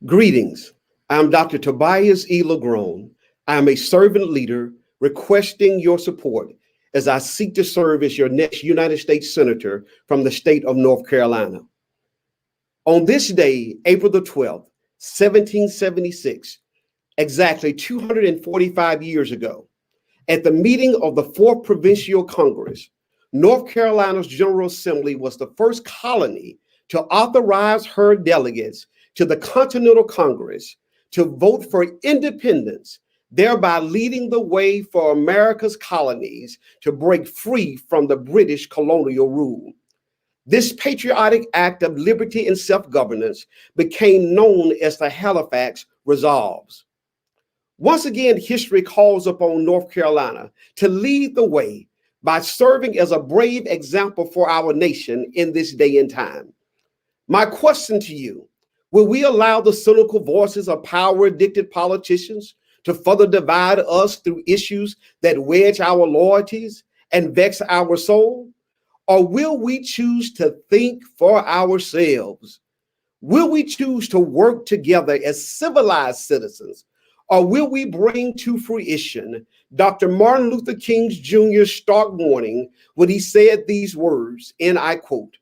Greetings. I'm Dr. Tobias E. Lagrone. I am a servant leader requesting your support as I seek to serve as your next United States Senator from the state of North Carolina. On this day, April the 12th, 1776, exactly 245 years ago, at the meeting of the Fourth Provincial Congress, North Carolina's General Assembly was the first colony to authorize her delegates to the Continental Congress to vote for independence, thereby leading the way for America's colonies to break free from the British colonial rule. This patriotic act of liberty and self-governance became known as the Halifax Resolves. Once again, history calls upon North Carolina to lead the way by serving as a brave example for our nation in this day and time. My question to you: will we allow the cynical voices of power-addicted politicians to further divide us through issues that wedge our loyalties and vex our soul? Or will we choose to think for ourselves? Will we choose to work together as civilized citizens? Or will we bring to fruition Dr. Martin Luther King Jr.'s stark warning when he said these words, and I quote,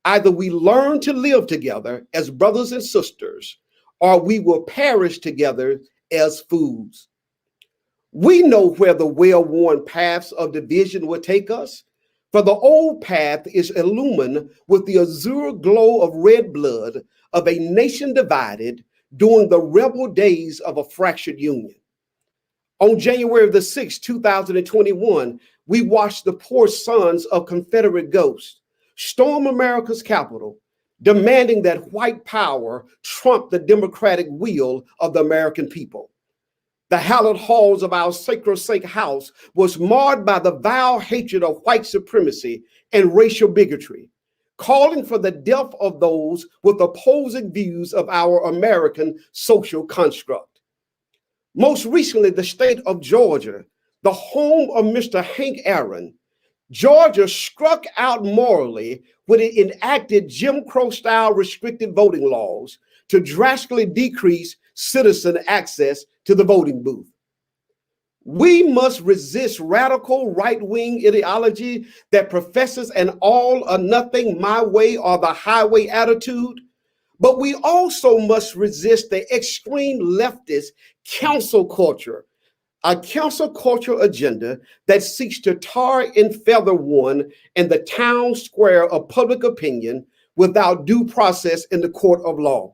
"Either we learn to live together as brothers and sisters, or we will perish together as fools." We know where the well-worn paths of division will take us, for the old path is illumined with the azure glow of red blood of a nation divided during the rebel days of a fractured union. On January the 6th, 2021, we watched the poor sons of Confederate ghosts storm America's Capitol, demanding that white power trump the democratic will of the American people. The hallowed halls of our sacrosanct house was marred by the vile hatred of white supremacy and racial bigotry, calling for the death of those with opposing views of our American social construct. Most recently, the state of Georgia, the home of Mr. Hank Aaron, Georgia struck out morally when it enacted Jim Crow-style restricted voting laws to drastically decrease citizen access to the voting booth. We must resist radical right-wing ideology that professes an all or nothing, my way or the highway attitude, but we also must resist the extreme leftist council culture, a council culture agenda that seeks to tar and feather one in the town square of public opinion without due process in the court of law.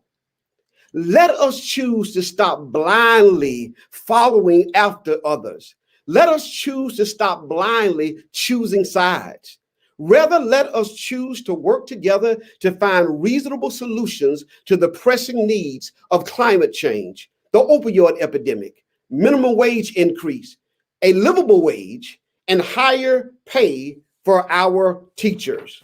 Let us choose to stop blindly following after others. Let us choose to stop blindly choosing sides. Rather, let us choose to work together to find reasonable solutions to the pressing needs of climate change, the opioid epidemic, minimum wage increase, a livable wage, and higher pay for our teachers.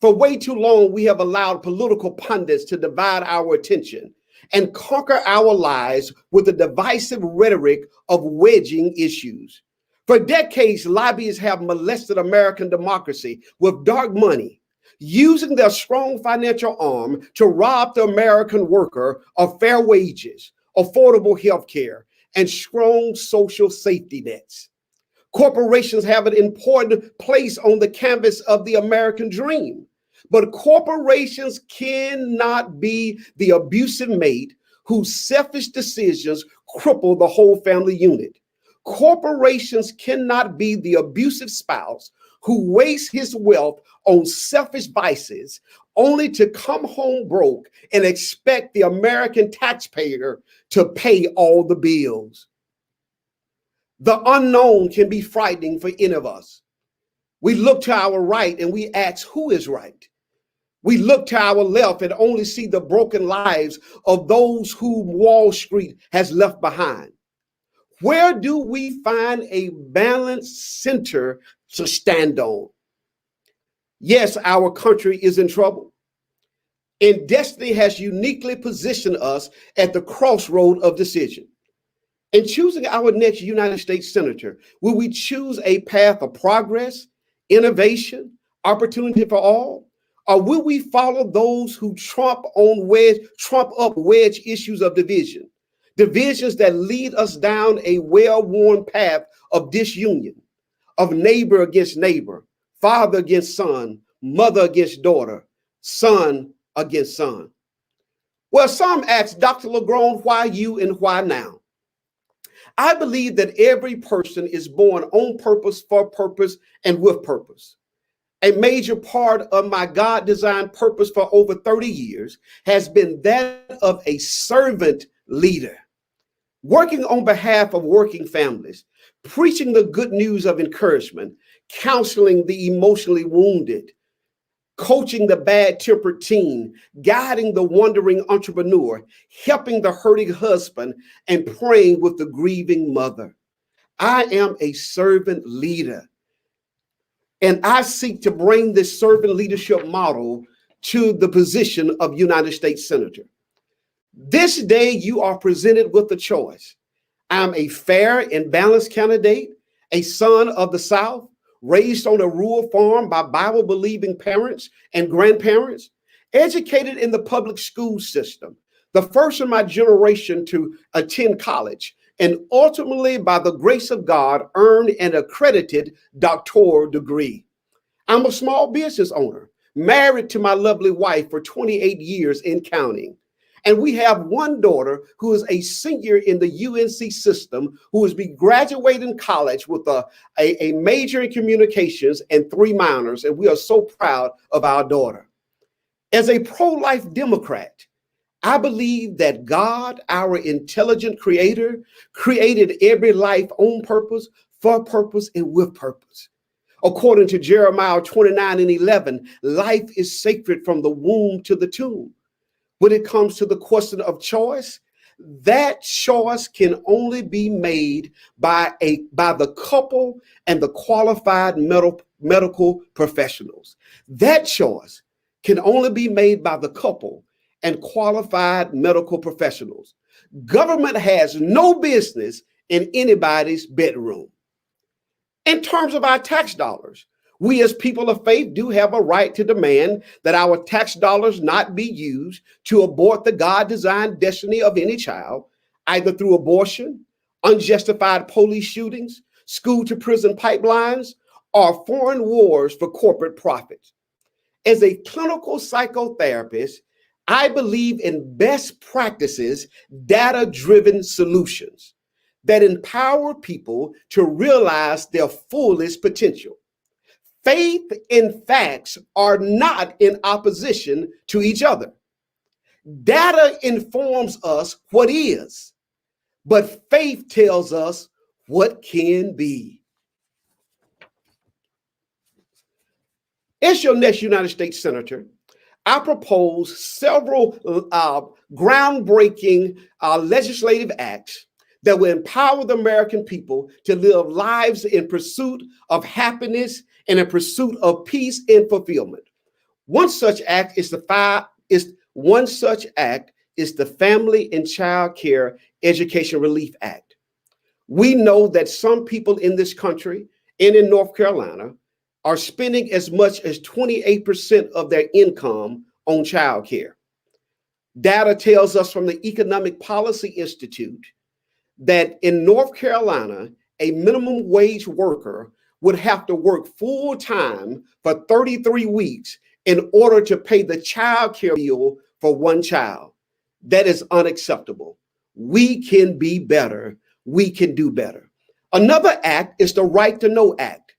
For way too long, we have allowed political pundits to divide our attention and conquer our lives with the divisive rhetoric of wedging issues. For decades, lobbyists have molested American democracy with dark money, using their strong financial arm to rob the American worker of fair wages, affordable health care, and strong social safety nets. Corporations have an important place on the canvas of the American dream, but corporations cannot be the abusive mate whose selfish decisions cripple the whole family unit. Corporations cannot be the abusive spouse who wastes his wealth on selfish vices only to come home broke and expect the American taxpayer to pay all the bills. The unknown can be frightening for any of us. We look to our right and we ask, who is right? We look to our left and only see the broken lives of those whom Wall Street has left behind. Where do we find a balanced center to stand on? Yes, our country is in trouble. And destiny has uniquely positioned us at the crossroad of decision. In choosing our next United States Senator, will we choose a path of progress, innovation, opportunity for all? Or will we follow those who trump up wedge issues of division? Divisions that lead us down a well-worn path of disunion, of neighbor against neighbor, father against son, mother against daughter, son against son. Well, some ask, Dr. Lagrone, why you and why now? I believe that every person is born on purpose, for purpose, and with purpose. A major part of my God-designed purpose for over 30 years has been that of a servant leader, working on behalf of working families, preaching the good news of encouragement, counseling the emotionally wounded, coaching the bad-tempered teen, guiding the wandering entrepreneur, helping the hurting husband, and praying with the grieving mother. I am a servant leader, and I seek to bring this servant leadership model to the position of United States Senator. This day, you are presented with a choice. I'm a fair and balanced candidate, a son of the South, raised on a rural farm by Bible-believing parents and grandparents, educated in the public school system, the first in my generation to attend college, and ultimately, by the grace of God, earned an accredited doctoral degree. I'm a small business owner, married to my lovely wife for 28 years and counting. And we have one daughter who is a senior in the UNC system, who is graduating college with a major in communications and 3 minors. And we are so proud of our daughter. As a pro-life Democrat, I believe that God, our intelligent creator, created every life on purpose, for purpose, and with purpose. According to Jeremiah 29:11, life is sacred from the womb to the tomb. When it comes to the question of choice, that choice can only be made by the couple and the qualified medical professionals. That choice can only be made by the couple and qualified medical professionals. Government has no business in anybody's bedroom. In terms of our tax dollars, we as people of faith do have a right to demand that our tax dollars not be used to abort the God-designed destiny of any child, either through abortion, unjustified police shootings, school-to-prison pipelines, or foreign wars for corporate profits. As a clinical psychotherapist, I believe in best practices, data-driven solutions that empower people to realize their fullest potential. Faith and facts are not in opposition to each other. Data informs us what is, but faith tells us what can be. As your next United States Senator, I propose several groundbreaking legislative acts that will empower the American people to live lives in pursuit of happiness and in pursuit of peace and fulfillment. One such act is the Family and Child Care Education Relief Act. We know that some people in this country and in North Carolina are spending as much as 28% of their income on child care. Data tells us from the Economic Policy Institute that in North Carolina, a minimum wage worker would have to work full time for 33 weeks in order to pay the child care bill for one child. That is unacceptable. We can be better. We can do better. Another act is the Right to Know Act.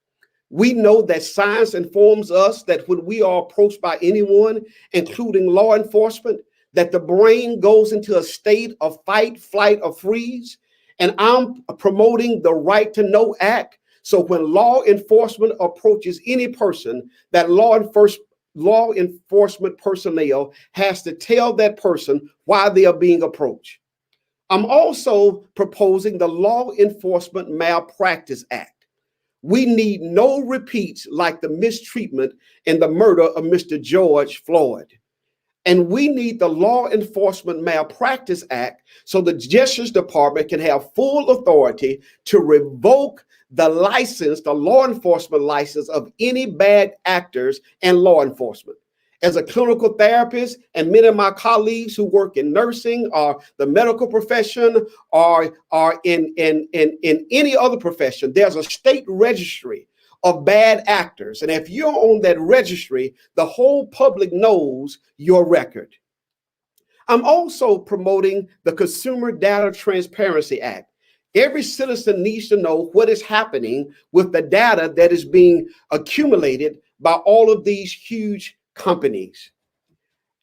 We know that science informs us that when we are approached by anyone, including law enforcement, that the brain goes into a state of fight, flight, or freeze. And I'm promoting the Right to Know Act. So when law enforcement approaches any person, that law enforcement personnel has to tell that person why they are being approached. I'm also proposing the Law Enforcement Malpractice Act. We need no repeats like the mistreatment and the murder of Mr. George Floyd. And we need the Law Enforcement Malpractice Act so the Justice Department can have full authority to revoke the license, the law enforcement license of any bad actors in law enforcement. As a clinical therapist, and many of my colleagues who work in nursing or the medical profession or in any other profession, there's a state registry of bad actors. And if you're on that registry, the whole public knows your record. I'm also promoting the Consumer Data Transparency Act. Every citizen needs to know what is happening with the data that is being accumulated by all of these huge companies.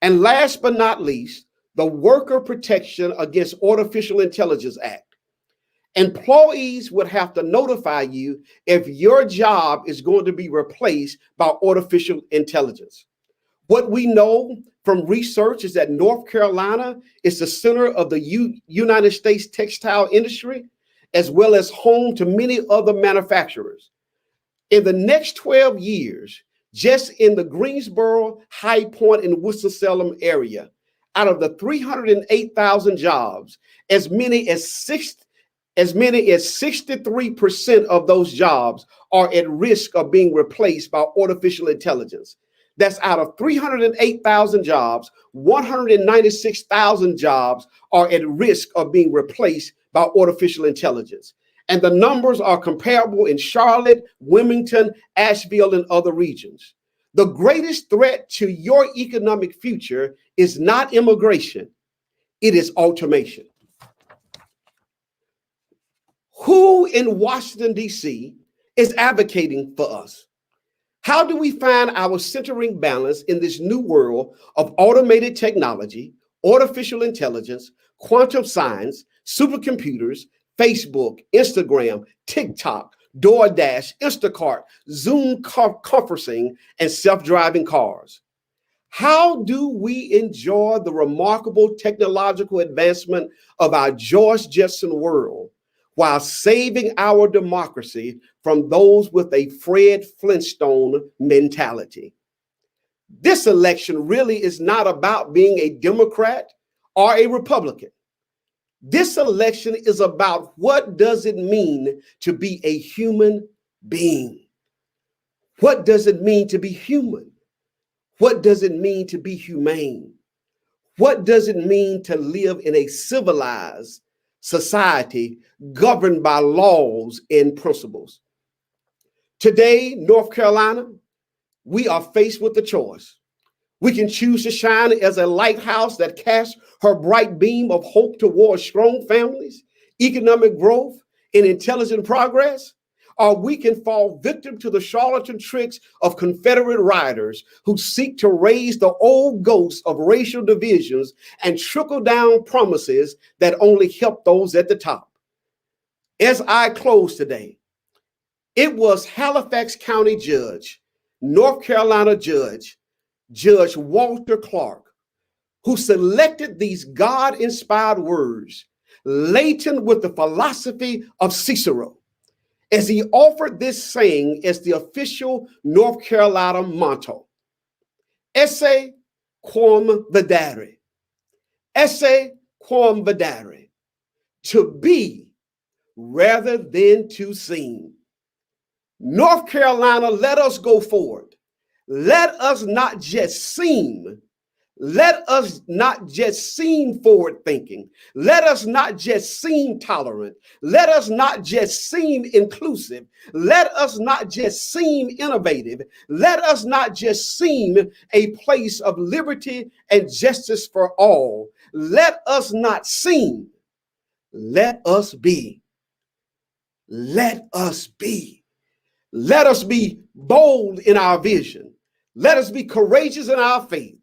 And last but not least, the Worker Protection Against Artificial Intelligence Act. Employees would have to notify you if your job is going to be replaced by artificial intelligence. What we know from research is that North Carolina is the center of the United States textile industry, as well as home to many other manufacturers. In the next 12 years, just in the Greensboro, High Point, and Winston-Salem area, out of the 308,000 jobs, as many as 63% of those jobs are at risk of being replaced by artificial intelligence. That's out of 308,000 jobs, 196,000 jobs are at risk of being replaced by artificial intelligence. And the numbers are comparable in Charlotte, Wilmington, Asheville, and other regions. The greatest threat to your economic future is not immigration, it is automation. Who in Washington, D.C. is advocating for us? How do we find our centering balance in this new world of automated technology, artificial intelligence, quantum science, supercomputers, Facebook, Instagram, TikTok, DoorDash, Instacart, Zoom conferencing, and self-driving cars? How do we enjoy the remarkable technological advancement of our George Jetson world while saving our democracy from those with a Fred Flintstone mentality? This election really is not about being a Democrat or a Republican. This election is about what does it mean to be a human being? What does it mean to be human? What does it mean to be humane? What does it mean to live in a civilized society governed by laws and principles? Today, North Carolina, we are faced with the choice. We can choose to shine as a lighthouse that casts her bright beam of hope towards strong families, economic growth, and intelligent progress, or we can fall victim to the charlatan tricks of Confederate rioters who seek to raise the old ghosts of racial divisions and trickle down promises that only help those at the top. As I close today, it was Halifax County Judge, North Carolina Judge Walter Clark, who selected these God-inspired words, laden with the philosophy of Cicero, as he offered this saying as the official North Carolina motto: Esse quam videre, esse quam videre, to be rather than to seem. North Carolina, let us go forward. Let us not just seem. Let us not just seem forward thinking. Let us not just seem tolerant. Let us not just seem inclusive. Let us not just seem innovative. Let us not just seem a place of liberty and justice for all. Let us not seem. Let us be. Let us be. Let us be bold in our vision. Let us be courageous in our faith.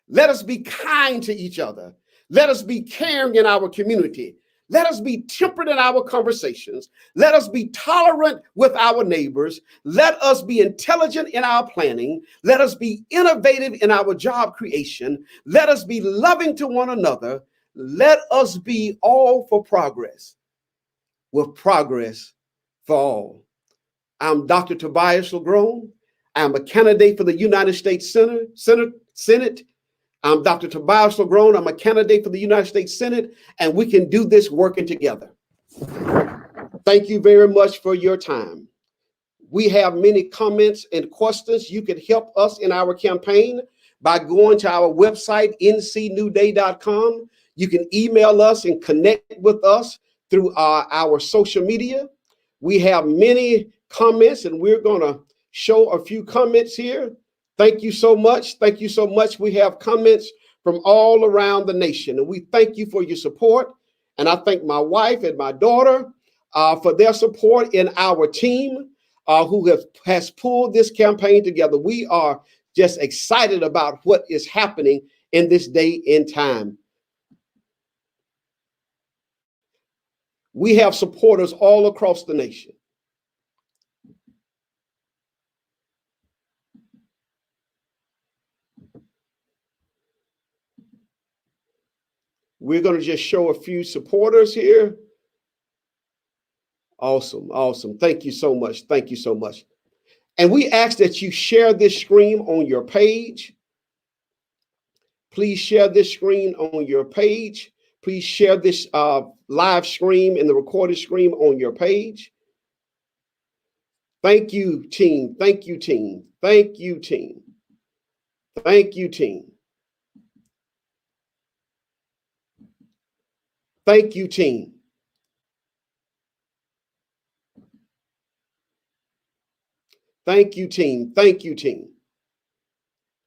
Let us be kind to each other. Let us be caring in our community. Let us be temperate in our conversations. Let us be tolerant with our neighbors. Let us be intelligent in our planning. Let us be innovative in our job creation. Let us be loving to one another. Let us be all for progress, with progress for all. I'm Dr. Tobias Lagrone. I'm a candidate for the United States Senate I'm Dr. Tobias Lagrone. I'm a candidate for the United States Senate, and we can do this working together. Thank you very much for your time. We have many comments and questions. You can help us in our campaign by going to our website, ncnewday.com. You can email us and connect with us through our social media. We have many comments, and we're going to show a few comments here. Thank you so much. Thank you so much. We have comments from all around the nation, and we thank you for your support. And I thank my wife and my daughter for their support in our team who has pulled this campaign together. We are just excited about what is happening in this day and time. We have supporters all across the nation. We're going to just show a few supporters here. Awesome, awesome. Thank you so much. Thank you so much. And we ask that you share this screen on your page. Please share this screen on your page. Please share this live stream and the recorded stream on your page. Thank you, team. Thank you, team. Thank you, team. Thank you, team. Thank you, team. Thank you, team. Thank you, team.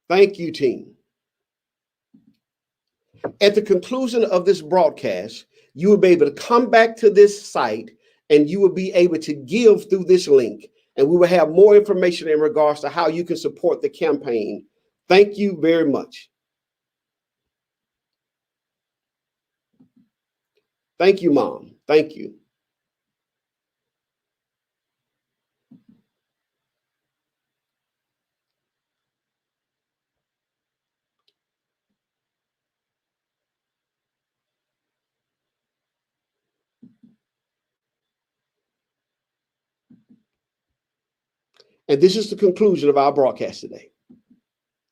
Thank you, team. At the conclusion of this broadcast, you will be able to come back to this site and you will be able to give through this link. And we will have more information in regards to how you can support the campaign. Thank you very much. Thank you, Mom. Thank you. And this is the conclusion of our broadcast today.